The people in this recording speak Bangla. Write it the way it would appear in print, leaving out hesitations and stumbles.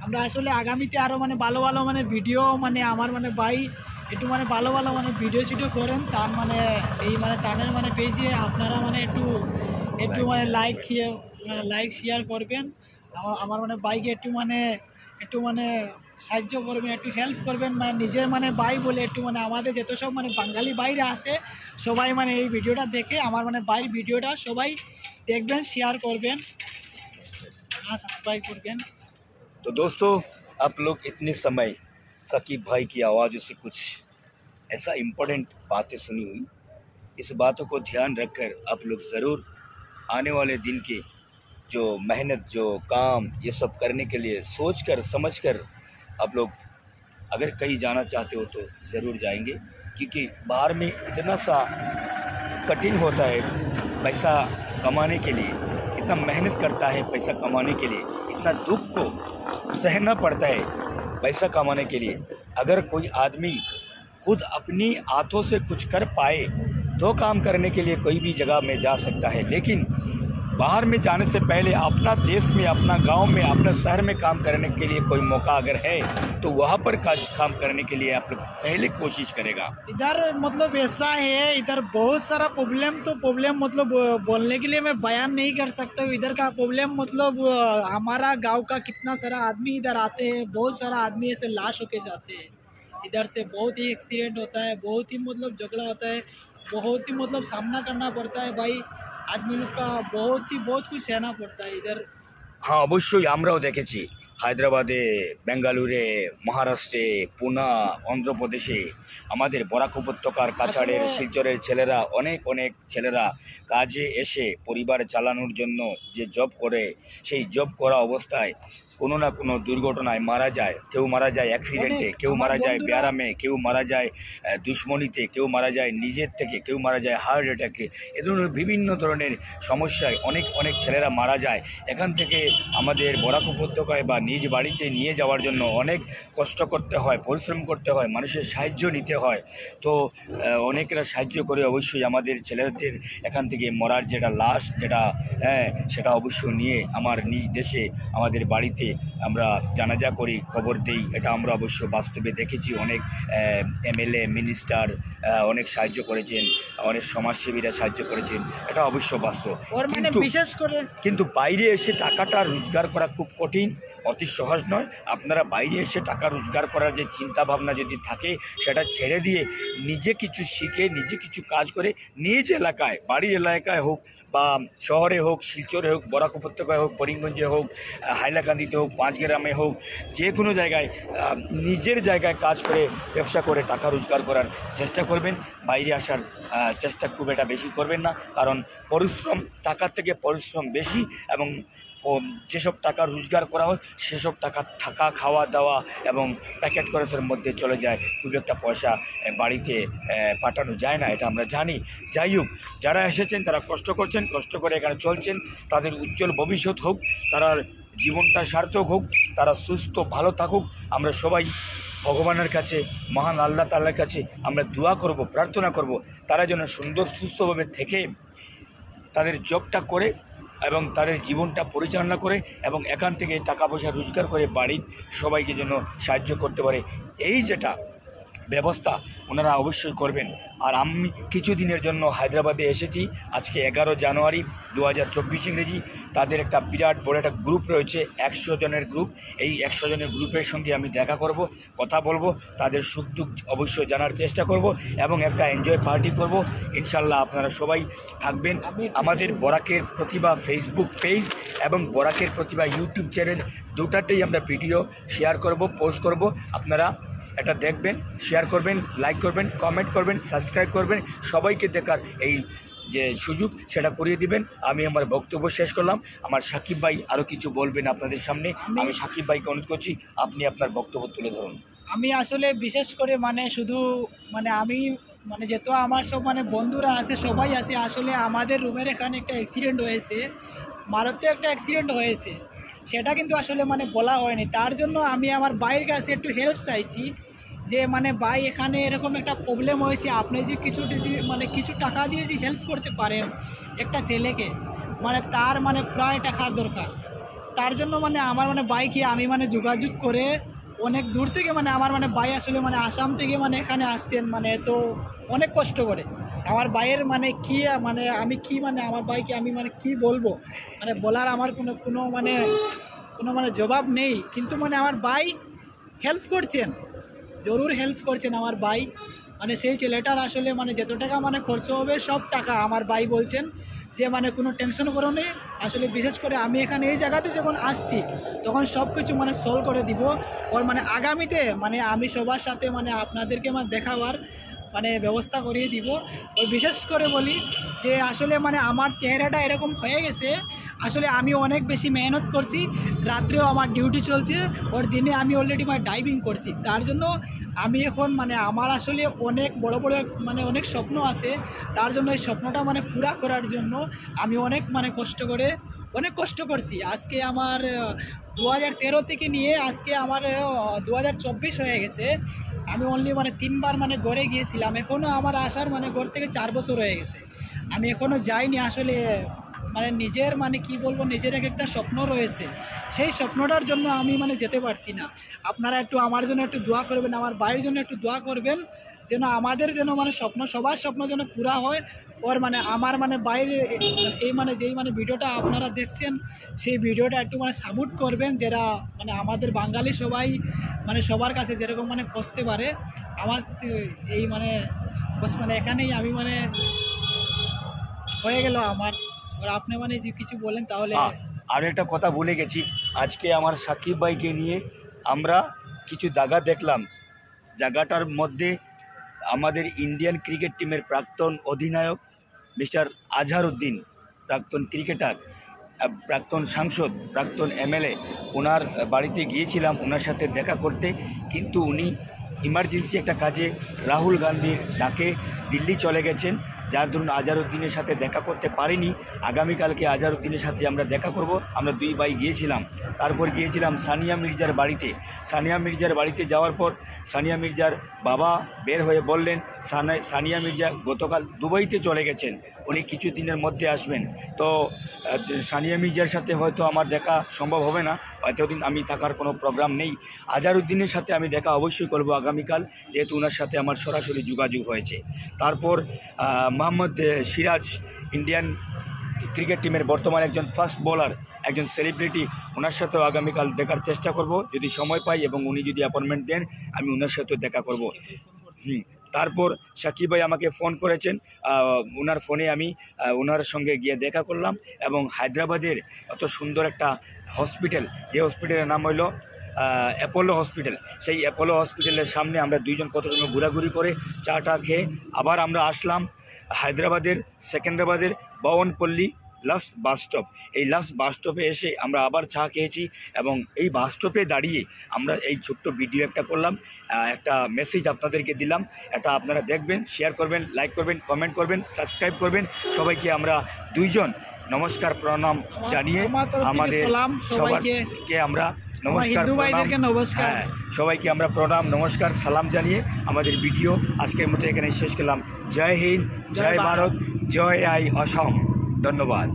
আমরা আসলে আগামীতে আরও মানে ভালো ভালো মানে ভিডিও মানে আমার মানে ভাই একটু মানে ভালো ভালো মানে ভিডিও সিডিও করেন, তার মানে এই মানে তাদের মানে পেজে আপনারা মানে একটু একটু মানে লাইক শেয়ার করবেন। আমার মানে বাইকে একটু মানে সাহায্য করবেন, একটু হেল্প করবেন, মানে নিজের মানে ভাই বলে একটু মানে আমাদের যত সব মানে বাঙালি বাইরে আছে সবাই মানে এই ভিডিওটা দেখে আমার মানে বাইরের ভিডিওটা সবাই দেখবেন, শেয়ার করবেন, सब्सक्राइब करके। तो दोस्तों, आप लोग इतने समय साकिब भाई की आवाज़ों से कुछ ऐसा इम्पोर्टेंट बातें सुनी हुई, इस बातों को ध्यान रखकर आप लोग ज़रूर आने वाले दिन के जो मेहनत, जो काम, ये सब करने के लिए सोच कर समझ कर आप लोग अगर कहीं जाना चाहते हो तो ज़रूर जाएंगे, क्योंकि बाहर में इतना सा कठिन होता है पैसा कमाने के लिए, इतना मेहनत करता है पैसा कमाने के लिए, इतना दुख को सहना पड़ता है पैसा कमाने के लिए। अगर कोई आदमी खुद अपनी हाथों से कुछ कर पाए तो काम करने के लिए कोई भी जगह में जा सकता है, लेकिन बाहर में जाने से पहले अपना देश में, अपना गांव में, अपने शहर में काम करने के लिए कोई मौका अगर है तो वहाँ पर काम करने के लिए आप लोग पहले कोशिश करेगा। इधर मतलब ऐसा है, इधर बहुत सारा प्रॉब्लम मतलब बोलने के लिए मैं बयान नहीं कर सकता हूँ। इधर का प्रॉब्लम मतलब हमारा गांव का कितना सारा आदमी इधर आते हैं, बहुत सारा आदमी ऐसे लाश होके जाते हैं। इधर से बहुत ही एक्सीडेंट होता है, बहुत ही मतलब झगड़ा होता है, बहुत ही मतलब सामना करना पड़ता है भाई, आदमी लोग का बहुत कुछ सहना पड़ता है इधर। हाँ, অবশ্যই আমরাও দেখেছি হায়দ্রাবাদে, বেঙ্গালুরে, মহারাষ্ট্রে, পুনা, অন্ধ্রপ্রদেশে, আমাদের বরাক উপত্যকার কাছাড়ের, শিলচরের ছেলেরা, অনেক ছেলেরা কাজে এসে পরিবার চালানোর জন্য যে জব করে, সেই জব করা অবস্থায় কোনো না কোনো দুর্ঘটনায় মারা যায়। কেউ মারা যায় অ্যাক্সিডেন্টে, কেউ মারা যায় ব্যারামে, কেউ মারা যায় দুশ্মনীতে, কেউ মারা যায় নিজের থেকে, কেউ মারা যায় হার্ট অ্যাটাকে। এ ধরনের বিভিন্ন ধরনের সমস্যায় অনেক ছেলেরা মারা যায়। এখান থেকে আমাদের বরাক উপত্যকায় বা নিজ বাড়িতে নিয়ে যাওয়ার জন্য অনেক কষ্ট করতে হয়, পরিশ্রম করতে হয়, মানুষের সাহায্য নিতে হয়। তো অনেকেরা সাহায্য করে অবশ্যই আমাদের ছেলেদের এখান থেকে মরার যেটা লাশ, সেটা অবশ্যই নিয়ে আমার নিজ দেশে আমাদের বাড়িতে আমরা জানাজা করি, খবর দেই। এটা আমরা অবশ্য বাস্তবে দেখেছি। অনেক এমএলএ, মিনিস্টার অনেক সাহায্য করেছেন, অনেক সমাজসেবীরা সাহায্য করেছেন, এটা অবশ্য বাস্তব। বিশেষ করে কিন্তু বাইরে এসে টাকাটা রোজগার করা খুব কঠিন, অতি সহজ নয়। আপনারা বাইরে এসে টাকা রোজগার করার যে চিন্তা ভাবনা যদি থাকে, সেটা ছেড়ে দিয়ে নিজে কিছু শিখে, নিজে কিছু কাজ করে নিজ এলাকায়, বাড়ির এলাকায় হোক বা শহরে হোক, শিলচরে হোক, বরাক উপত্যকায় হোক, করিমগঞ্জে হোক, হাইলাকান্দিতে হোক, পাঁচগ্রামে হোক, যে কোনো জায়গায় নিজের জায়গায় কাজ করে, ব্যবসা করে টাকা রোজগার করার চেষ্টা করবেন। বাইরে আসার চেষ্টা খুব একটা বেশি করবেন না, কারণ পরিশ্রম, টাকার থেকে পরিশ্রম বেশি, এবং যেসব টাকা রোজগার করা হয় সেসব টাকা থাকা, খাওয়া দাওয়া এবং প্যাকেট খরচের মধ্যে চলে যায়। খুব একটা পয়সা বাড়িতে পাঠানো যায় না, এটা আমরা জানি। যাই হোক, যারা এসেছেন তারা কষ্ট করছেন, কষ্ট করে এখানে চলছেন, তাদের উজ্জ্বল ভবিষ্যৎ হোক, তারা জীবনটা সার্থক হোক, তারা সুস্থ ভালো থাকুক। আমরা সবাই ভগবানের কাছে, মহান আল্লাহ তাআলার কাছে আমরা দোয়া করব, প্রার্থনা করব, তারা যেন সুন্দর সুস্থভাবে থেকে তাদের জবটা করে এবং তাদের জীবনটা পরিচালনা করে এবং এখান থেকে টাকা পয়সা রোজগার করে বাড়ির সবাইকে যেন সাহায্য করতে পারে। এই যেটা ব্যবস্থা ওনারা অবশ্যই করবেন। আর আমি কিছুদিনের জন্য হায়দ্রাবাদে এসেছি, আজকে 11 জানুয়ারি 2024 ইংরেজি। তাদের একটা বিরাট বড় একটা গ্রুপ রয়েছে, 100 জনের গ্রুপ। এই 100 জনের গ্রুপের সঙ্গে আমি দেখা করব, কথা বলবো, তাদের সুখ দুঃখ অবশ্যই জানার চেষ্টা করব এবং একটা এনজয় পার্টি করব। ইনশাল্লাহ আপনারা সবাই থাকবেন। আমাদের বরাকের প্রতিভা ফেসবুক পেজ এবং বরাকের প্রতিভা ইউটিউব চ্যানেল, দুটাতেই আমরা ভিডিও শেয়ার করব, পোস্ট করব। আপনারা এটা দেখবেন, শেয়ার করবেন, লাইক করবেন, কমেন্ট করবেন, সাবস্ক্রাইব করবেন। সবাইকে দেখার এই যে সুযোগ সেটা করিয়ে দিবেন। আমি আমার বক্তব্য শেষ করলাম। আমার সাকিব ভাই আরও কিছু বলবেন আপনাদের সামনে। আমি সাকিব ভাইকে অনুরোধ করছি, আপনি আপনার বক্তব্য তুলে ধরুন। আমি আসলে বিশেষ করে শুধু আমি যেহেতু আমার সব বন্ধুরা আছে, সবাই আছে, আসলে আমাদের রুমের এখানে একটা অ্যাক্সিডেন্ট হয়েছে, মারাত্মক একটা অ্যাক্সিডেন্ট হয়েছে। সেটা কিন্তু আসলে বলা হয়নি। তার জন্য আমি আমার ভাইয়ের কাছে একটু হেল্প চাইছি যে ভাই এখানে এরকম একটা প্রবলেম হয়েছে, আপনি যে কিছু টাকা দিয়ে যে হেল্প করতে পারেন একটা ছেলেকে, তার প্রায় টাকার দরকার। তার জন্য মানে আমার মানে বাইকে আমি মানে যোগাযোগ করে অনেক দূর থেকে মানে আমার মানে ভাই আসলে মানে আসাম থেকে মানে এখানে আসছেন, মানে তো অনেক কষ্ট করে আমার ভাইয়ের মানে কি মানে আমি কি মানে আমার ভাইকে আমি মানে কি বলবো, মানে বলার আমার কোনো মানে জবাব নেই। কিন্তু মানে আমার ভাই হেল্প করছেন, জরুর হেল্প করছেন আমার ভাই। মানে সেই ছেলেটার আসলে মানে যত টাকা মানে খরচ হবে সব টাকা আমার ভাই বলছেন যে মানে কোনো টেনশন করো নেই, আসলে বিশেষ করে আমি এখানে এই জায়গাতে যখন আসছি তখন সব কিছু মানে সলভ করে দিব। ওর মানে আগামীতে মানে আমি সবার সাথে মানে আপনাদেরকে মানে দেখাবার মানে ব্যবস্থা করিয়ে দিব। ওই বিশেষ করে বলি যে আসলে মানে আমার চেহারাটা এরকম হয়ে গেছে, আসলে আমি অনেক বেশি মেহনত করছি, রাত্রেও আমার ডিউটি চলছে, ওর দিনে আমি অলরেডি মানে ডাইভিং করছি। তার জন্য আমি এখন মানে আমার আসলে অনেক বড় বড় মানে অনেক স্বপ্ন আছে, তার জন্য এই স্বপ্নটা মানে পুরা করার জন্য আমি অনেক মানে অনেক কষ্ট করছি। আজকে আমার 2013 থেকে নিয়ে আজকে আমার 2024 হয়ে গেছে, আমি অনলি মানে 3 বার মানে ঘরে গিয়েছিলাম, এখনও আমার আসার মানে ঘর থেকে 4 বছর হয়ে গেছে, আমি এখনও যাইনি। আসলে মানে নিজের মানে কি বলবো, নিজের একটা স্বপ্ন রয়েছে, সেই স্বপ্নটার জন্য আমি মানে যেতে পারছি না। আপনারা একটু আমার জন্য একটু দোয়া করবেন, আমার ভাইয়ের জন্য একটু দোয়া করবেন, যেন আমাদের যেন মানে স্বপ্ন সবার স্বপ্ন যেন পুরা হয়। ওর মানে আমার মানে বাইরে এই মানে যেই মানে ভিডিওটা আপনারা দেখছেন সেই ভিডিওটা একটু মানে সাপোর্ট করবেন, যারা মানে আমাদের বাঙালি সবাই মানে সবার কাছে যেরকম মানে পৌঁছতে পারে। আমার এই মানে বস মানে এখানেই আমি মানে হয়ে গেল আমার। আর আপনি মানে যে কিছু বলেন তাহলে। আর একটা কথা ভুলে গেছি, আজকে আমার সাকিব ভাইকে নিয়ে আমরা কিছু জায়গা দেখলাম, জায়গাটার মধ্যে আমাদের ইন্ডিয়ান ক্রিকেট টিমের প্রাক্তন অধিনায়ক মিস্টার আজহারউদ্দিন, প্রাক্তন ক্রিকেটার, প্রাক্তন সাংসদ, প্রাক্তন এমএলএ, ওনার বাড়িতে গিয়েছিলাম ওনার সাথে দেখা করতে, কিন্তু উনি ইমার্জেন্সি একটা কাজে রাহুল গান্ধীর ডাকে দিল্লি চলে গেছেন, যার ধরুন আজহারউদ্দিনের সাথে দেখা করতে পারিনি। আগামীকালকে আজহারউদ্দিনের সাথে আমরা দেখা করব। আমরা দুই ভাই গিয়েছিলাম, তারপর গিয়েছিলাম সানিয়া মির্জার বাড়িতে। সানিয়া মির্জার বাড়িতে যাওয়ার পর সানিয়া মির্জার বাবা বের হয়ে বললেন সানিয়া মির্জা গতকাল দুবাইতে চলে গেছেন, উনি কিছু দিনের মধ্যে আসবেন। তো সানিয়া মির্জার সাথে হয়তো আমার দেখা সম্ভব হবে না, এতদিন আমি থাকার কোনো প্রোগ্রাম নেই। আজহারউদ্দিনের সাথে আমি দেখা অবশ্যই করব আগামীকাল, যেহেতু ওনার সাথে আমার সরাসরি যোগাযোগ হয়েছে। তারপর মোহাম্মদ সিরাজ, ইন্ডিয়ান ক্রিকেট টিমের বর্তমানে একজন ফাস্ট বোলার, একজন সেলিব্রিটি, ওনার সাথেও আগামীকাল দেখার চেষ্টা করব যদি সময় পাই, এবং উনি যদি অ্যাপয়েন্টমেন্ট দেন আমি ওনার সাথেও দেখা করব। তারপর সাকিব ভাই আমাকে ফোন করেছেন, ওনার ফোনে আমি ওনার সঙ্গে গিয়ে দেখা করলাম, এবং হায়দ্রাবাদের এত সুন্দর একটা হসপিটাল, যে হসপিটালের নাম হইল অ্যাপোলো হসপিটাল, সেই অ্যাপোলো হসপিটালের সামনে আমরা দুইজন কত সময় ঘোরাঘুরি করে চাটা খেয়ে আবার আমরা আসলাম হায়দ্রাবাদের সেকেন্দ্রাবাদের বাওয়ানপল্লী লাস্ট বাস স্টপ। এই লাস্ট বাস স্টপে এসে আমরা আবার চা খেয়েছি, এবং এই বাস স্টপে দাঁড়িয়ে আমরা এই ছোট্ট ভিডিও একটা করলাম, একটা মেসেজ আপনাদেরকে দিলাম। এটা আপনারা দেখবেন, শেয়ার করবেন, লাইক করবেন, কমেন্ট করবেন, সাবস্ক্রাইব করবেন। সবাইকে আমরা দুইজন নমস্কার প্রণাম জানিয়ে আমাদের সবাইকে আমরা নমস্কার, হ্যাঁ, সবাইকে আমরা প্রণাম, নমস্কার, সালাম জানিয়ে আমাদের ভিডিও আজকের মতো এখানে শেষ করলাম। জয় হিন্দ, জয় ভারত, জয় আই অসম। ধন্যবাদ।